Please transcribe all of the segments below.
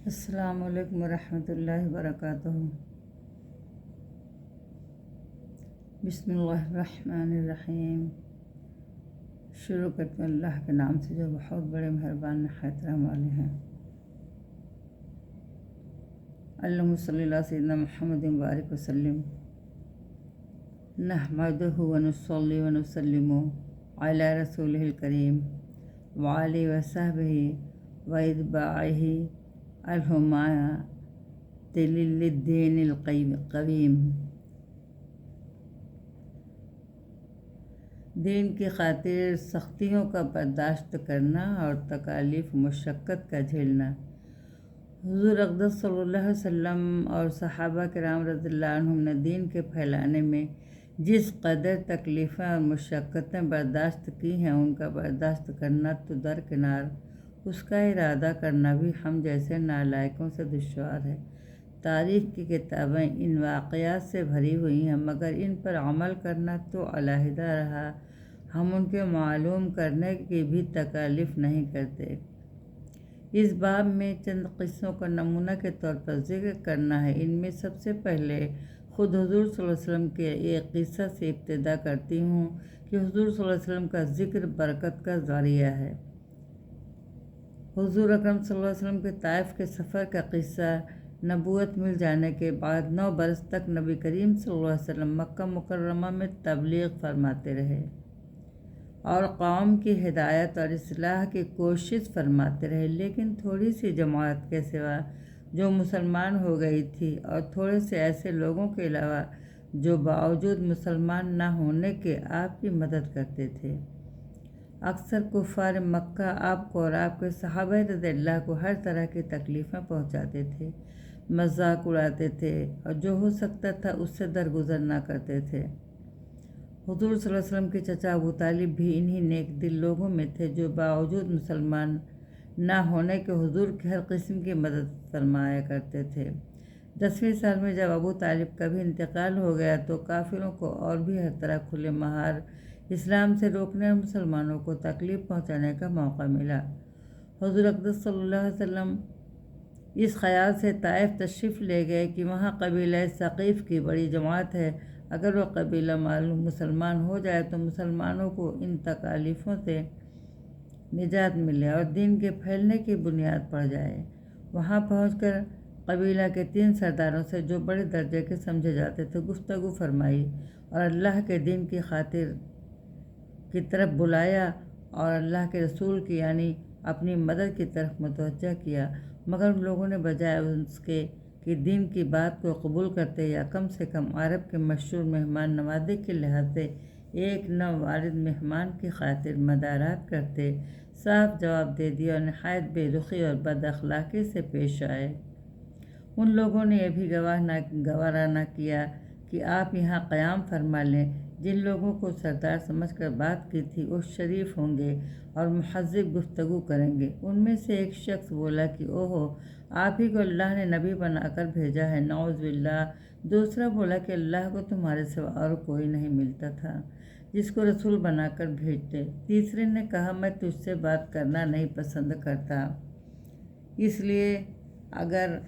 السلام علیکم ورحمۃ اللہ وبرکاتہ۔ بسم اللہ الرحمن الرحیم۔ شروع کرتے ہیں اللہ کے نام سے جو بہت بڑے مہربان نہایت رحم والے ہیں۔ اللہم صلی اللہ سیدنا محمد مبارک وسلم۔ نحمدہ ونصلی ونسلم علی رسولہ الکریم وعلی وصحبہ واتباعہ الحماۃ للدین القویم۔ دین کی خاطر سختیوں کا برداشت کرنا اور تکالیف مشقت کا جھیلنا۔ حضور اقدس صلی اللہ علیہ وسلم اور صحابہ کرام رضی اللہ عنہم نے دین کے پھیلانے میں جس قدر تکلیفیں اور مشقتیں برداشت کی ہیں، ان کا برداشت کرنا تو درکنار، اس کا ارادہ کرنا بھی ہم جیسے نالائقوں سے دشوار ہے۔ تاریخ کی کتابیں ان واقعات سے بھری ہوئی ہیں، مگر ان پر عمل کرنا تو علیحدہ رہا، ہم ان کے معلوم کرنے کی بھی تکلیف نہیں کرتے۔ اس باب میں چند قصوں کا نمونہ کے طور پر ذکر کرنا ہے۔ ان میں سب سے پہلے خود حضور صلی اللہ علیہ وسلم کے ایک قصہ سے ابتدا کرتی ہوں کہ حضور صلی اللہ علیہ وسلم کا ذکر برکت کا ذریعہ ہے۔ حضور اکرم صلی اللہ علیہ وسلم کے طائف کے سفر کا قصہ۔ نبوت مل جانے کے بعد 9 برس تک نبی کریم صلی اللہ علیہ وسلم مکہ مکرمہ میں تبلیغ فرماتے رہے اور قوم کی ہدایت اور اصلاح کی کوشش فرماتے رہے، لیکن تھوڑی سی جماعت کے سوا جو مسلمان ہو گئی تھی اور تھوڑے سے ایسے لوگوں کے علاوہ جو باوجود مسلمان نہ ہونے کے آپ کی مدد کرتے تھے، اکثر کفار مکہ آپ کو اور آپ کے صحابہ رضی اللہ کو ہر طرح کی تکلیفیں پہنچاتے تھے، مذاق اڑاتے تھے اور جو ہو سکتا تھا اس سے درگزر نہ کرتے تھے۔ حضور صلی اللہ علیہ وسلم کے چچا ابو طالب بھی انہی نیک دل لوگوں میں تھے جو باوجود مسلمان نہ ہونے کے حضور کی ہر قسم کی مدد فرمایا کرتے تھے۔ 10ویں سال میں جب ابو طالب کا بھی انتقال ہو گیا تو کافروں کو اور بھی ہر طرح کھلے مہار اسلام سے روکنے اور مسلمانوں کو تکلیف پہنچانے کا موقع ملا۔ حضور اقدس صلی اللہ علیہ وسلم اس خیال سے طائف تشریف لے گئے کہ وہاں قبیلہ ثقیف کی بڑی جماعت ہے، اگر وہ قبیلہ معلوم مسلمان ہو جائے تو مسلمانوں کو ان تکالیفوں سے نجات ملے اور دین کے پھیلنے کی بنیاد پڑ جائے۔ وہاں پہنچ کر قبیلہ کے 3 سرداروں سے جو بڑے درجے کے سمجھے جاتے تھے گفتگو فرمائی اور اللہ کے دین کی خاطر کی طرف بلایا اور اللہ کے رسول کی یعنی اپنی مدد کی طرف متوجہ کیا، مگر ان لوگوں نے بجائے اس کے کہ دین کی بات کو قبول کرتے یا کم سے کم عرب کے مشہور مہمان نوازی کے لحاظ سے ایک نووارد مہمان کی خاطر مدارات کرتے، صاف جواب دے دیا اور نہایت بے رخی اور بد اخلاقی سے پیش آئے۔ ان لوگوں نے یہ بھی گوارا نہ کیا کہ آپ یہاں قیام فرما لیں۔ جن لوگوں کو سردار سمجھ کر بات کی تھی وہ شریف ہوں گے اور مہذب گفتگو کریں گے۔ ان میں سے ایک شخص بولا کہ اوہو، آپ ہی کو اللہ نے نبی بنا کر بھیجا ہے، نعوذ باللہ۔ دوسرا بولا کہ اللہ کو تمہارے سوا اور کوئی نہیں ملتا تھا جس کو رسول بنا کر بھیجتے۔ تیسرے نے کہا میں تجھ سے بات کرنا نہیں پسند کرتا، اس لیے اگر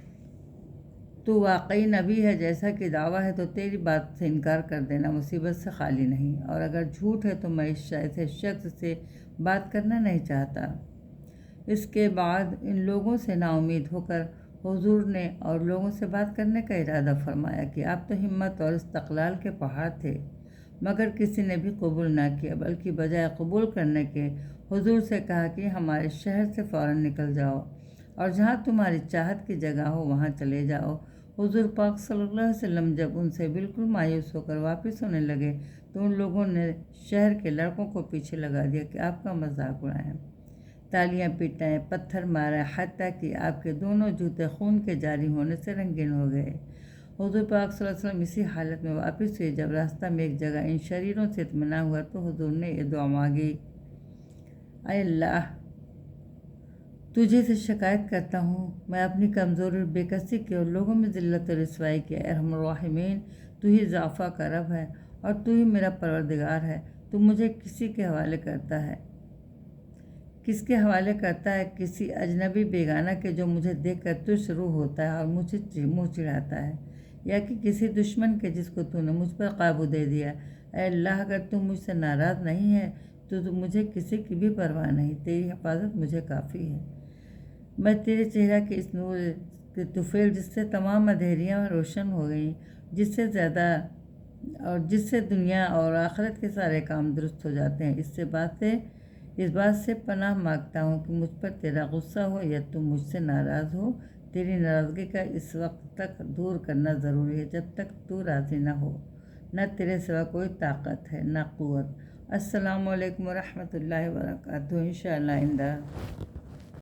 تو واقعی نبی ہے جیسا کہ دعویٰ ہے تو تیری بات سے انکار کر دینا مصیبت سے خالی نہیں، اور اگر جھوٹ ہے تو میں اس ایسے شخص سے بات کرنا نہیں چاہتا۔ اس کے بعد ان لوگوں سے نا امید ہو کر حضور نے اور لوگوں سے بات کرنے کا ارادہ فرمایا کہ آپ تو ہمت اور استقلال کے پہاڑ تھے، مگر کسی نے بھی قبول نہ کیا، بلکہ بجائے قبول کرنے کے حضور سے کہا کہ ہمارے شہر سے فوراً نکل جاؤ اور جہاں تمہاری چاہت کی جگہ ہو وہاں چلے جاؤ۔ حضور پاک صلی اللہ علیہ وسلم جب ان سے بالکل مایوس ہو کر واپس ہونے لگے تو ان لوگوں نے شہر کے لڑکوں کو پیچھے لگا دیا کہ آپ کا مذاق اڑائیں، تالیاں پیٹائیں، پتھر ماریں، حتیٰ کہ آپ کے دونوں جوتے خون کے جاری ہونے سے رنگین ہو گئے۔ حضور پاک صلی اللہ علیہ وسلم اسی حالت میں واپس ہوئے۔ جب راستہ میں ایک جگہ ان شریروں سے اطمینان ہوا تو حضور نے یہ دعا مانگی، اے اللہ، تجھے سے شکایت کرتا ہوں، میں اپنی کمزوری اور بے کسی کی اور لوگوں میں ذلت و رسوائی کی، اے ارحم الراحمین، تو ہی ضعفاء کا رب ہے اور تو ہی میرا پروردگار ہے۔ تو مجھے کسی کے حوالے کرتا ہے، کس کے حوالے کرتا ہے؟ کسی اجنبی بیگانہ کے جو مجھے دیکھ کر تجھ روح ہوتا ہے اور مجھے منہ چڑھاتا ہے، یا کہ کسی دشمن کے جس کو تو نے مجھ پر قابو دے دیا۔ اے اللہ، اگر تم مجھ سے ناراض نہیں ہے تو مجھے کسی کی بھی پرواہ نہیں، تیری حفاظت مجھے کافی ہے۔ میں تیرے چہرہ کے اس نور کے طفیل جس سے تمام اندھیریاں روشن ہو گئیں، جس سے دنیا اور آخرت کے سارے کام درست ہو جاتے ہیں، اس بات سے پناہ مانگتا ہوں کہ مجھ پر تیرا غصہ ہو یا تم مجھ سے ناراض ہو۔ تیری ناراضگی کا اس وقت تک دور کرنا ضروری ہے جب تک تو راضی نہ ہو۔ نہ تیرے سوا کوئی طاقت ہے نہ قوت۔ السلام علیکم ورحمۃ اللہ وبرکاتہ۔ انشاءاللہ آئندہ